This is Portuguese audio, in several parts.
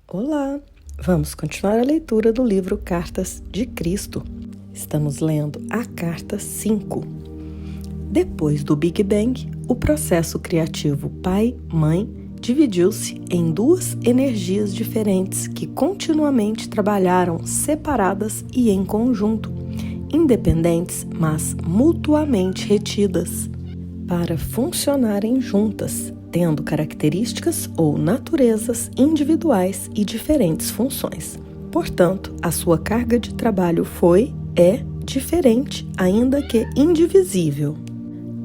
Olá! Vamos continuar a leitura do livro Cartas de Cristo. Estamos lendo a carta 5. Depois do Big Bang, o processo criativo pai-mãe dividiu-se em duas energias diferentes que continuamente trabalharam separadas e em conjunto, independentes, mas mutuamente retidas, para funcionarem juntas, tendo características ou naturezas individuais e diferentes funções. Portanto, a sua carga de trabalho é diferente, ainda que indivisível.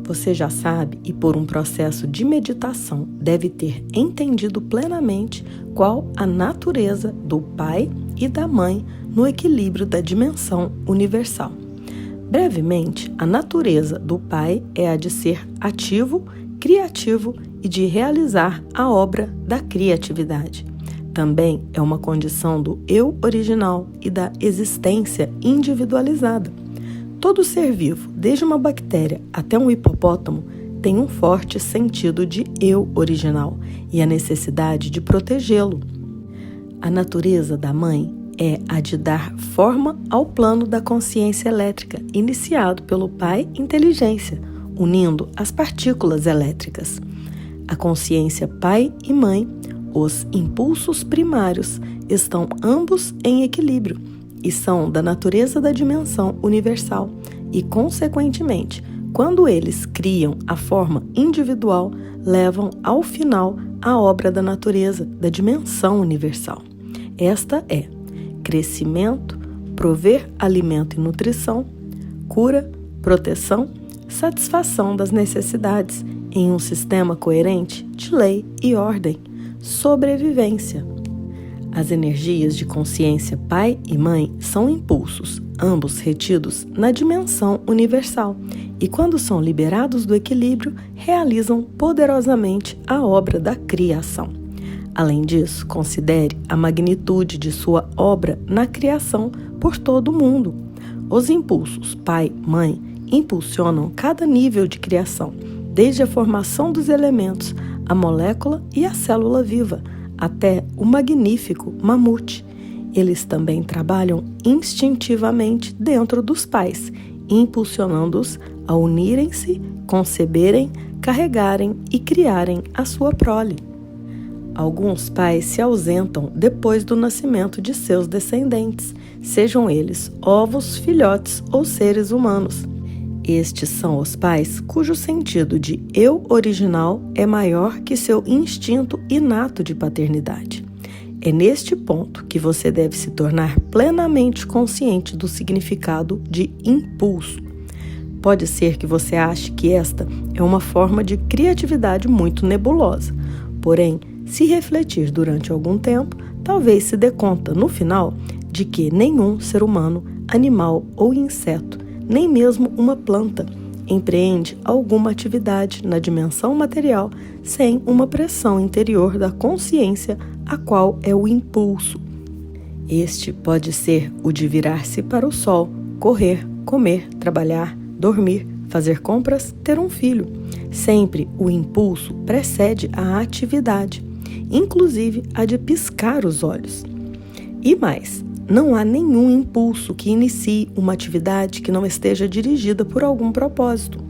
Você já sabe e por um processo de meditação deve ter entendido plenamente qual a natureza do pai e da mãe no equilíbrio da dimensão universal. Brevemente, a natureza do pai é a de ser ativo, criativo e de realizar a obra da criatividade. Também é uma condição do eu original e da existência individualizada. Todo ser vivo, desde uma bactéria até um hipopótamo, tem um forte sentido de eu original e a necessidade de protegê-lo. A natureza da mãe é a de dar forma ao plano da consciência elétrica, iniciado pelo pai inteligência, unindo as partículas elétricas. A consciência pai e mãe, os impulsos primários, estão ambos em equilíbrio e são da natureza da dimensão universal e, consequentemente, quando eles criam a forma individual, levam ao final a obra da natureza da dimensão universal. Esta é crescimento, prover alimento e nutrição, cura, proteção, satisfação das necessidades em um sistema coerente de lei e ordem, sobrevivência. As energias de consciência pai e mãe são impulsos, ambos retidos na dimensão universal, e quando são liberados do equilíbrio, realizam poderosamente a obra da criação. Além disso, considere a magnitude de sua obra na criação por todo o mundo. Os impulsos pai-mãe impulsionam cada nível de criação, desde a formação dos elementos, a molécula e a célula viva, até o magnífico mamute. Eles também trabalham instintivamente dentro dos pais, impulsionando-os a unirem-se, conceberem, carregarem e criarem a sua prole. Alguns pais se ausentam depois do nascimento de seus descendentes, sejam eles ovos, filhotes ou seres humanos. Estes são os pais cujo sentido de eu original é maior que seu instinto inato de paternidade. É neste ponto que você deve se tornar plenamente consciente do significado de impulso. Pode ser que você ache que esta é uma forma de criatividade muito nebulosa, porém, se refletir durante algum tempo, talvez se dê conta, no final, de que nenhum ser humano, animal ou inseto, nem mesmo uma planta, empreende alguma atividade na dimensão material sem uma pressão interior da consciência, a qual é o impulso. Este pode ser o de virar-se para o sol, correr, comer, trabalhar, dormir, fazer compras, ter um filho. Sempre o impulso precede a atividade, inclusive a de piscar os olhos. E mais, não há nenhum impulso que inicie uma atividade que não esteja dirigida por algum propósito.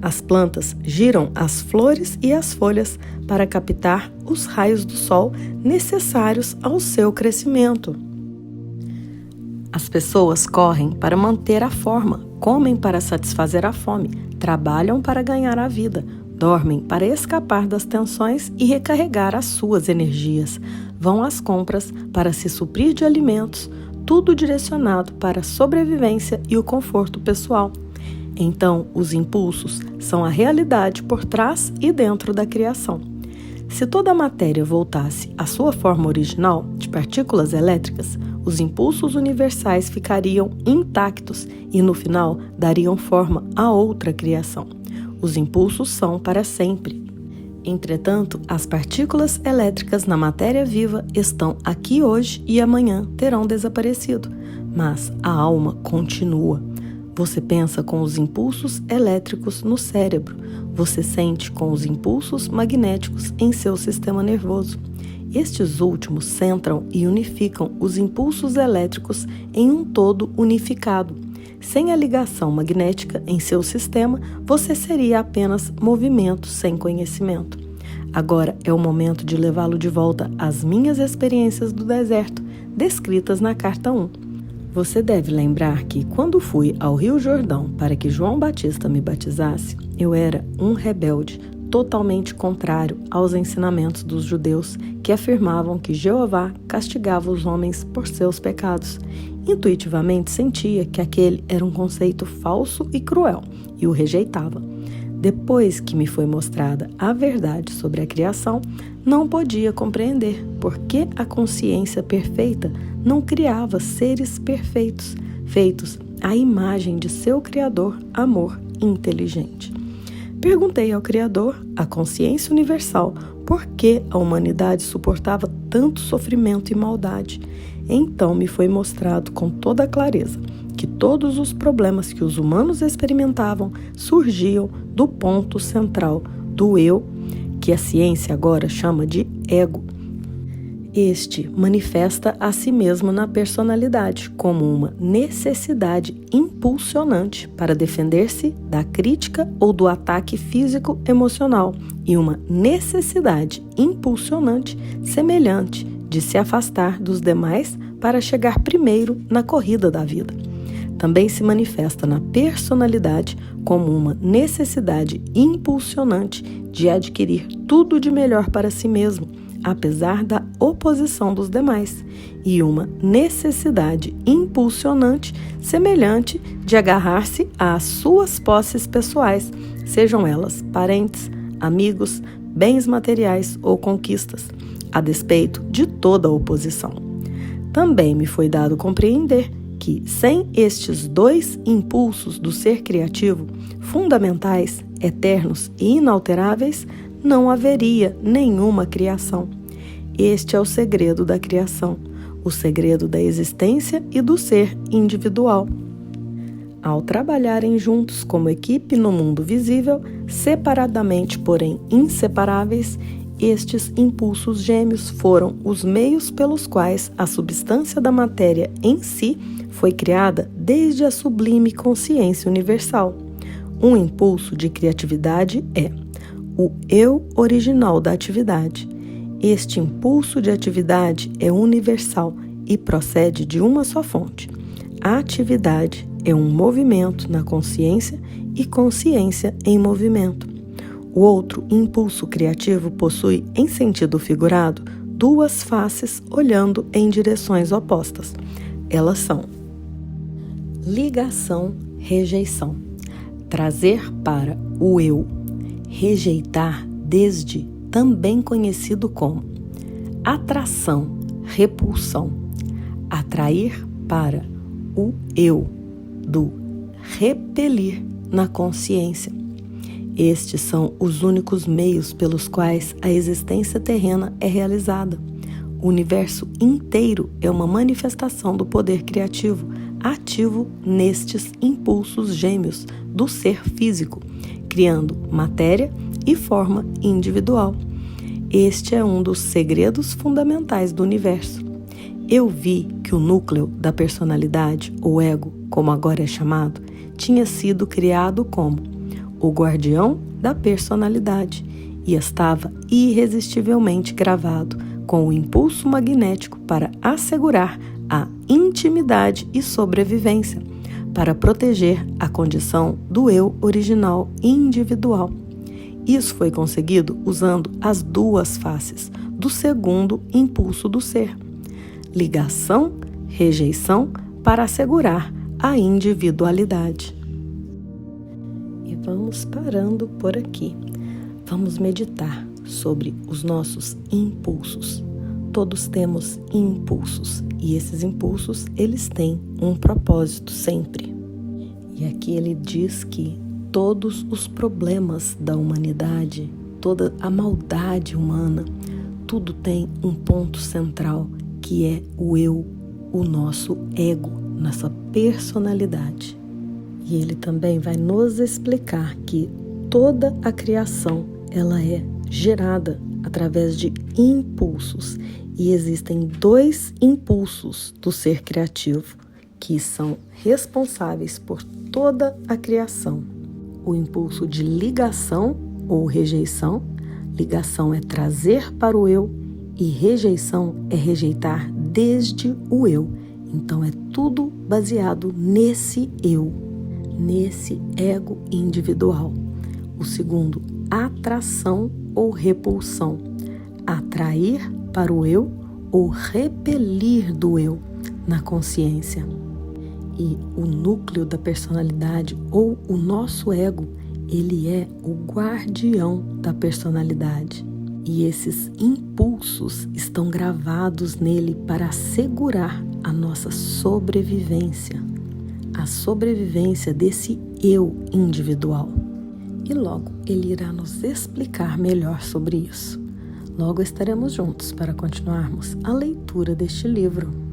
As plantas giram as flores e as folhas para captar os raios do sol necessários ao seu crescimento. As pessoas correm para manter a forma, comem para satisfazer a fome, trabalham para ganhar a vida, dormem para escapar das tensões e recarregar as suas energias, vão às compras para se suprir de alimentos, tudo direcionado para a sobrevivência e o conforto pessoal. Então, os impulsos são a realidade por trás e dentro da criação. Se toda a matéria voltasse à sua forma original, de partículas elétricas, os impulsos universais ficariam intactos e, no final, dariam forma a outra criação. Os impulsos são para sempre. Entretanto, as partículas elétricas na matéria viva estão aqui hoje e amanhã terão desaparecido, mas a alma continua. Você pensa com os impulsos elétricos no cérebro, você sente com os impulsos magnéticos em seu sistema nervoso. Estes últimos centram e unificam os impulsos elétricos em um todo unificado. Sem a ligação magnética em seu sistema, você seria apenas movimento sem conhecimento. Agora é o momento de levá-lo de volta às minhas experiências do deserto, descritas na carta 1. Você deve lembrar que, quando fui ao Rio Jordão para que João Batista me batizasse, eu era um rebelde, totalmente contrário aos ensinamentos dos judeus que afirmavam que Jeová castigava os homens por seus pecados. Intuitivamente sentia que aquele era um conceito falso e cruel e o rejeitava. Depois que me foi mostrada a verdade sobre a criação, não podia compreender por que a consciência perfeita não criava seres perfeitos, feitos à imagem de seu Criador, amor inteligente. Perguntei ao Criador, a consciência universal, por que a humanidade suportava tanto sofrimento e maldade. Então me foi mostrado com toda a clareza que todos os problemas que os humanos experimentavam surgiam do ponto central do eu, que a ciência agora chama de ego. Este manifesta a si mesmo na personalidade como uma necessidade impulsionante para defender-se da crítica ou do ataque físico-emocional e uma necessidade impulsionante semelhante de se afastar dos demais para chegar primeiro na corrida da vida. Também se manifesta na personalidade como uma necessidade impulsionante de adquirir tudo de melhor para si mesmo, apesar da oposição dos demais, e uma necessidade impulsionante semelhante de agarrar-se às suas posses pessoais, sejam elas parentes, amigos, bens materiais ou conquistas, a despeito de toda a oposição. Também me foi dado compreender que, sem estes dois impulsos do ser criativo, fundamentais, eternos e inalteráveis, não haveria nenhuma criação. Este é o segredo da criação, o segredo da existência e do ser individual. Ao trabalharem juntos como equipe no mundo visível, separadamente, porém inseparáveis, estes impulsos gêmeos foram os meios pelos quais a substância da matéria em si foi criada desde a sublime consciência universal. Um impulso de criatividade é o eu original da atividade. Este impulso de atividade é universal e procede de uma só fonte. A atividade é um movimento na consciência e consciência em movimento. O outro impulso criativo possui, em sentido figurado, duas faces olhando em direções opostas. Elas são ligação, rejeição. Trazer para o eu, rejeitar desde, também conhecido como atração, repulsão. Atrair para o eu, do repelir na consciência. Estes são os únicos meios pelos quais a existência terrena é realizada. O universo inteiro é uma manifestação do poder criativo, ativo nestes impulsos gêmeos do ser físico, criando matéria e forma individual. Este é um dos segredos fundamentais do universo. Eu vi que o núcleo da personalidade, ou ego, como agora é chamado, tinha sido criado como o guardião da personalidade e estava irresistivelmente gravado com o impulso magnético para assegurar a intimidade e sobrevivência, para proteger a condição do eu original individual. Isso foi conseguido usando as duas faces do segundo impulso do ser, ligação, rejeição, para assegurar a individualidade. E vamos parando por aqui. Vamos meditar sobre os nossos impulsos. Todos temos impulsos e esses impulsos, eles têm um propósito sempre. E aqui ele diz que todos os problemas da humanidade, toda a maldade humana, tudo tem um ponto central, que é o eu, o nosso ego, nossa personalidade. E ele também vai nos explicar que toda a criação, ela é gerada através de impulsos. E existem 2 impulsos do ser criativo que são responsáveis por toda a criação. O impulso de ligação ou rejeição. Ligação é trazer para o eu e rejeição é rejeitar desde o eu. Então é tudo baseado nesse eu, nesse ego individual. O segundo, atração ou repulsão. Atrair para o eu ou repelir do eu na consciência. E o núcleo da personalidade ou o nosso ego, ele é o guardião da personalidade. E esses impulsos estão gravados nele para assegurar a nossa sobrevivência. A sobrevivência desse eu individual. E logo ele irá nos explicar melhor sobre isso. Logo estaremos juntos para continuarmos a leitura deste livro.